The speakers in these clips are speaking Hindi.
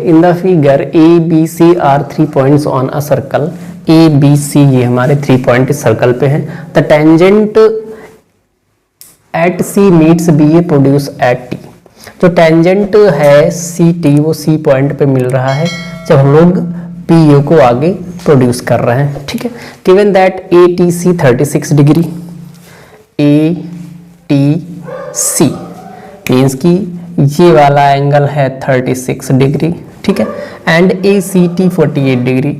In the figure A B C are 3 points on a circle, A B C ये हमारे 3 पॉइंट इस सर्कल पे हैं। The tangent at C meets B A produce at T. जो टेंजेंट है सी टी वो सी पॉइंट पे मिल रहा है जब हम लोग पी ए को आगे प्रोड्यूस कर रहे हैं। ठीक है, given that A T C 36 degree, A T C means कि ये वाला एंगल है 36 डिग्री। ठीक है, and A C T 48 degree,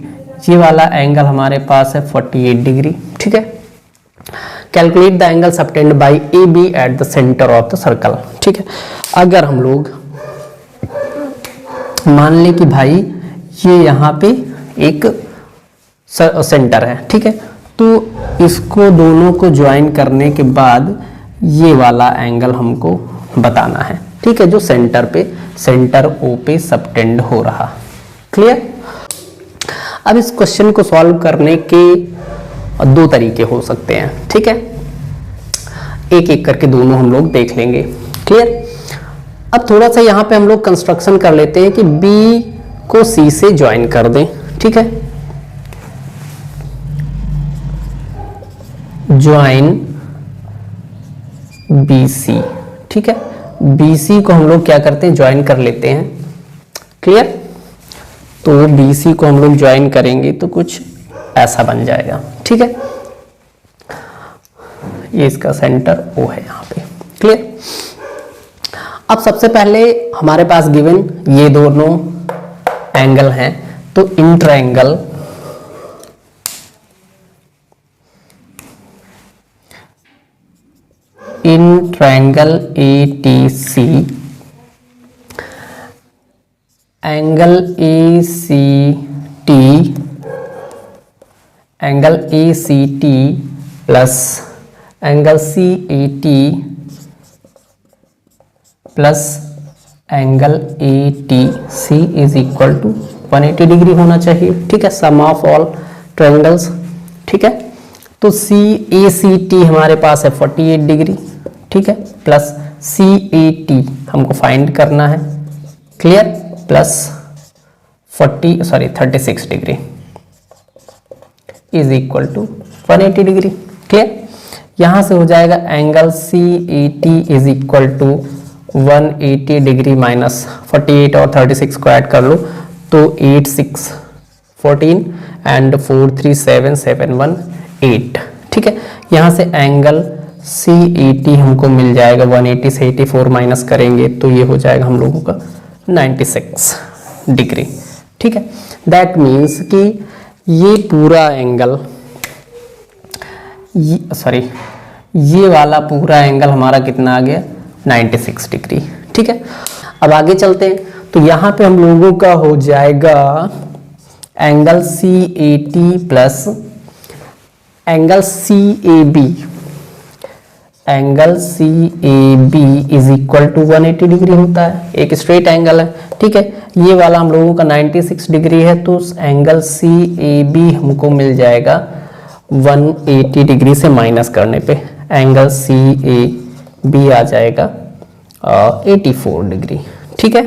ये वाला एंगल हमारे पास है 48 डिग्री। ठीक है, calculate the angle subtended by A B at the centre of the circle. ठीक है, अगर हम लोग मान ले कि भाई ये यहाँ पे एक सेंटर है, ठीक है, तो इसको दोनों को ज्वाइन करने के बाद ये वाला एंगल हमको बताना है। ठीक है, जो सेंटर ओ पे सबटेंड हो रहा। क्लियर? अब इस क्वेश्चन को सॉल्व करने के 2 तरीके हो सकते हैं। ठीक है, एक एक करके दोनों हम लोग देख लेंगे। क्लियर? अब थोड़ा सा यहाँ पे हम लोग कंस्ट्रक्शन कर लेते हैं कि बी को सी से ज्वाइन कर दें। ठीक है, ज्वाइन बी सी। ठीक है, बी सी को हम लोग क्या करते हैं, ज्वाइन कर लेते हैं। क्लियर? तो बी सी को हम लोग ज्वाइन करेंगे तो कुछ ऐसा बन जाएगा। ठीक है, ये इसका सेंटर ओ है यहाँ पे। क्लियर? अब सबसे पहले हमारे पास गिवन ये दोनों एंगल हैं, तो triangle A T C, angle A C T, angle A C T plus angle C A T plus angle A T C is equal to 180 degree होना चाहिए। ठीक है, सम ऑफ ऑल ट्रायंगल्स। ठीक है, तो सी ए सी टी हमारे पास है 48 डिग्री। ठीक है, प्लस सी ए टी हमको फाइंड करना है। Clear? Plus 36 degree is equal to 180 degree. Clear? यहां से हो जाएगा angle C A T is equal to 180 degree minus 48 और 36 को ऐड कर लो तो 8 6 14 एंड 4 3 7 7 1 8। ठीक है, यहाँ से एंगल सी ए टी हमको मिल जाएगा 180 से 84 माइनस करेंगे तो ये हो जाएगा हम लोगों का 96 डिग्री। ठीक है, दैट मीन्स कि ये पूरा एंगल ये वाला पूरा एंगल हमारा कितना आ गया, 96 डिग्री। ठीक है, अब आगे चलते हैं तो यहाँ पे हम लोगों का हो जाएगा angle C A T plus angle C A B, angle C A B is equal to 180 degree होता है, एक स्ट्रेट एंगल है। ठीक है, ये वाला हम लोगों का 96 डिग्री है तो एंगल सी ए बी हमको मिल जाएगा 180 डिग्री से माइनस करने पे एंगल सी ए बी आ जाएगा 84 डिग्री। ठीक है,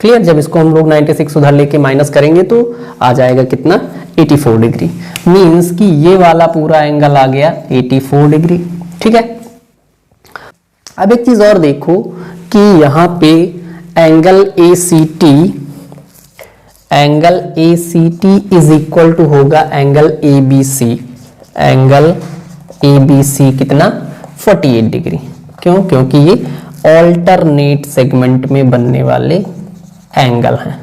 क्लियर? जब इसको हम लोग 96 उधर लेके माइनस करेंगे तो आ जाएगा कितना, 84 डिग्री। मीन्स कि ये वाला पूरा एंगल आ गया 84 डिग्री। ठीक है, अब एक चीज और देखो कि यहाँ पे angle A C T is equal to होगा angle A B C, angle A B C कितना, 48 डिग्री। क्यों? क्योंकि ये ऑल्टरनेट सेगमेंट में बनने वाले एंगल हैं।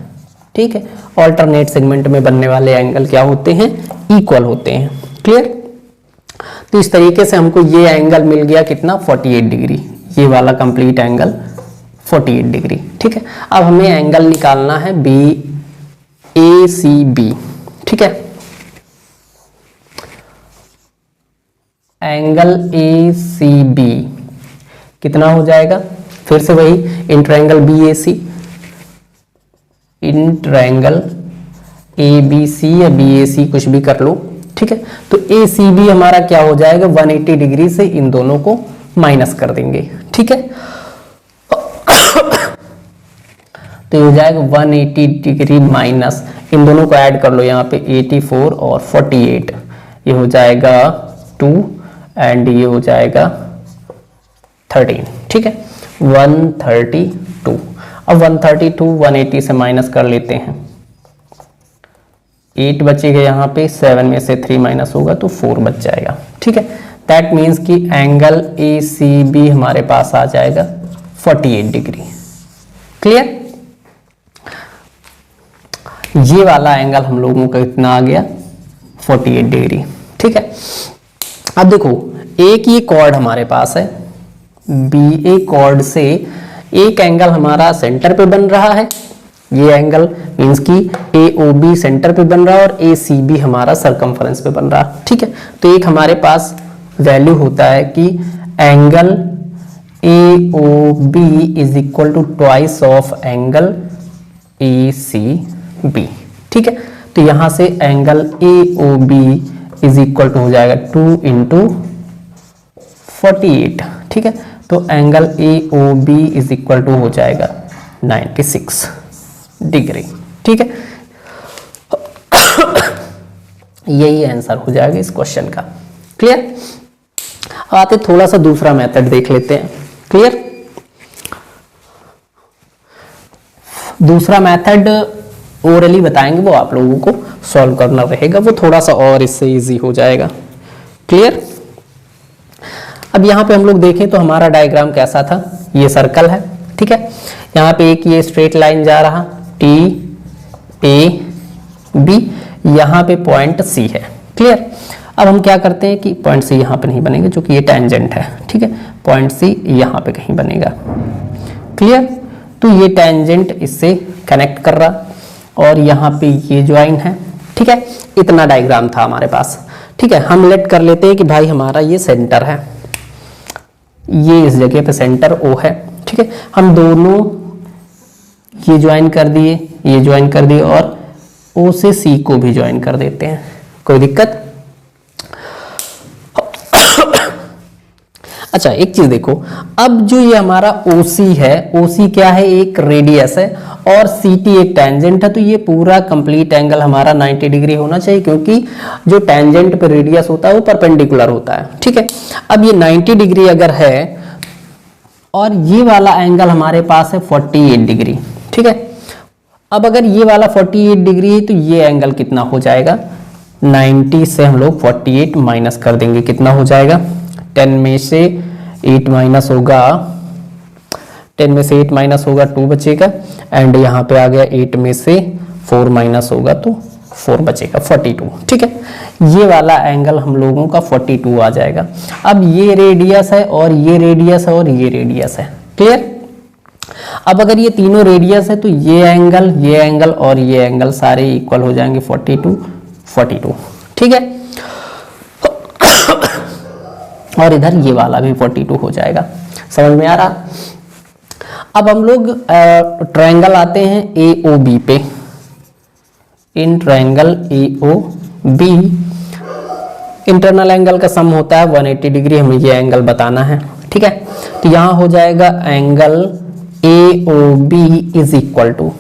ठीक है, ऑल्टरनेट सेगमेंट में बनने वाले एंगल क्या होते हैं, इक्वल होते हैं। क्लियर? तो इस तरीके से हमको ये एंगल मिल गया कितना, 48 डिग्री, ये वाला कंप्लीट एंगल 48 डिग्री। ठीक है, अब हमें एंगल निकालना है बी ए सी बी। ठीक है, एंगल ए सी बी कितना हो जाएगा, फिर से वही इंट्रायंगल बी ए सी, इंट्रायंगल ए बी सी या बी ए सी कुछ भी कर लो। ठीक है, तो ए सी बी हमारा क्या हो जाएगा, 180 डिग्री से इन दोनों को माइनस कर देंगे। ठीक है, तो ये हो जाएगा 180 डिग्री माइनस, इन दोनों को ऐड कर लो यहाँ पे 84 और 48, ये हो जाएगा 2 एंड ये हो जाएगा 13, ठीक है 132। अब 132 180 से माइनस कर लेते हैं, 8 बचेगा यहाँ पे, 7 में से 3 माइनस होगा तो 4 बच जाएगा, ठीक है। दैट मीन्स कि एंगल ACB हमारे पास आ जाएगा 48 डिग्री। क्लियर? ये वाला एंगल हम लोगों का कितना आ गया 48 डिग्री, ठीक है। अब देखो एक ये कॉर्ड हमारे पास है, BA कॉर्ड से एक एंगल हमारा सेंटर पे बन रहा है, ये एंगल मींस कि AOB सेंटर पे बन रहा है और ACB हमारा सरकमफरेंस पे बन रहा है, ठीक है। तो एक हमारे पास वैल्यू होता है कि angle AOB is equal to twice of angle ACB, ठीक है। तो यहां से angle AOB is equal to हो जाएगा 2 × 48, ठीक है। तो angle AOB is equal to हो जाएगा 96 डिग्री, ठीक है। यही आंसर हो जाएगा इस क्वेश्चन का। क्लियर? अब आते थोड़ा सा दूसरा मेथड देख लेते हैं। क्लियर? दूसरा मेथड ओरली बताएंगे, वो आप लोगों को सॉल्व करना रहेगा, वो थोड़ा सा और इससे इजी हो जाएगा। क्लियर? अब यहाँ पे हम लोग देखें तो हमारा डायग्राम कैसा था, ये सर्कल है, ठीक है। यहाँ पे एक ये स्ट्रेट लाइन जा रहा TAB, यहाँ पे पॉइंट C है। क्लियर? अब हम क्या करते हैं कि पॉइंट C यहाँ पे नहीं बनेगा क्योंकि ये टेंजेंट है, ठीक है। पॉइंट C यहाँ पे कहीं बनेगा। क्लियर? तो ये टेंजेंट इससे कनेक्ट कर रहा और यहाँ पे ये ज्वाइन है, ठीक है। इतना डायग्राम था हमारे पास, ठीक है। हम लेट कर लेते हैं कि भाई हमारा ये सेंटर है, ये इस जगह पे सेंटर O है, ठीक है। हम दोनों ये ज्वाइन कर दिए, ये ज्वाइन कर दिए और O से C को भी ज्वाइन कर देते हैं, कोई दिक्कत? अच्छा एक चीज देखो, अब जो ये हमारा OC है, OC क्या है, एक रेडियस है और CT एक टेंजेंट है, तो ये पूरा कंप्लीट एंगल हमारा 90 डिग्री होना चाहिए क्योंकि जो टेंजेंट पे रेडियस होता है वो परपेंडिकुलर होता है, ठीक है। अब ये 90 डिग्री अगर है और ये वाला एंगल हमारे पास है 48 डिग्री, ठीक है। अब अगर ये वाला 48 डिग्री है तो ये एंगल कितना हो जाएगा, 90 से हम लोग 48 माइनस कर देंगे, कितना हो जाएगा, 10 में से 8 माइनस होगा, 10 में से 8 माइनस होगा 2 बचेगा एंड यहाँ पे आ गया 8 में से 4 माइनस होगा तो 4 बचेगा 42, ठीक है। ये वाला एंगल हम लोगों का 42 आ जाएगा। अब ये रेडियस है और ये रेडियस है और ये रेडियस है। क्लियर? अब अगर ये तीनों रेडियस है तो ये एंगल और ये एंगल सारे इक्वल हो जाएंगे 42 42, ठीक है। और इधर ये वाला भी 42 हो जाएगा। समझ में आ रहा? अब हम लोग ट्रायंगल आते हैं AOB पे। In triangle AOB internal angle का सम होता है 180 डिग्री, हमें ये एंगल बताना है, ठीक है। तो यहाँ हो जाएगा angle AOB is equal to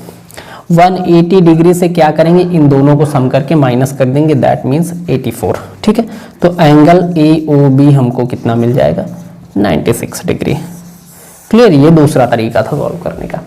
180 degree से क्या करेंगे, इन दोनों को सम करके माइनस कर देंगे, दैट मीन्स 84, ठीक है। तो एंगल AOB हमको कितना मिल जाएगा, 96 डिग्री। क्लियर? ये दूसरा तरीका था सॉल्व करने का।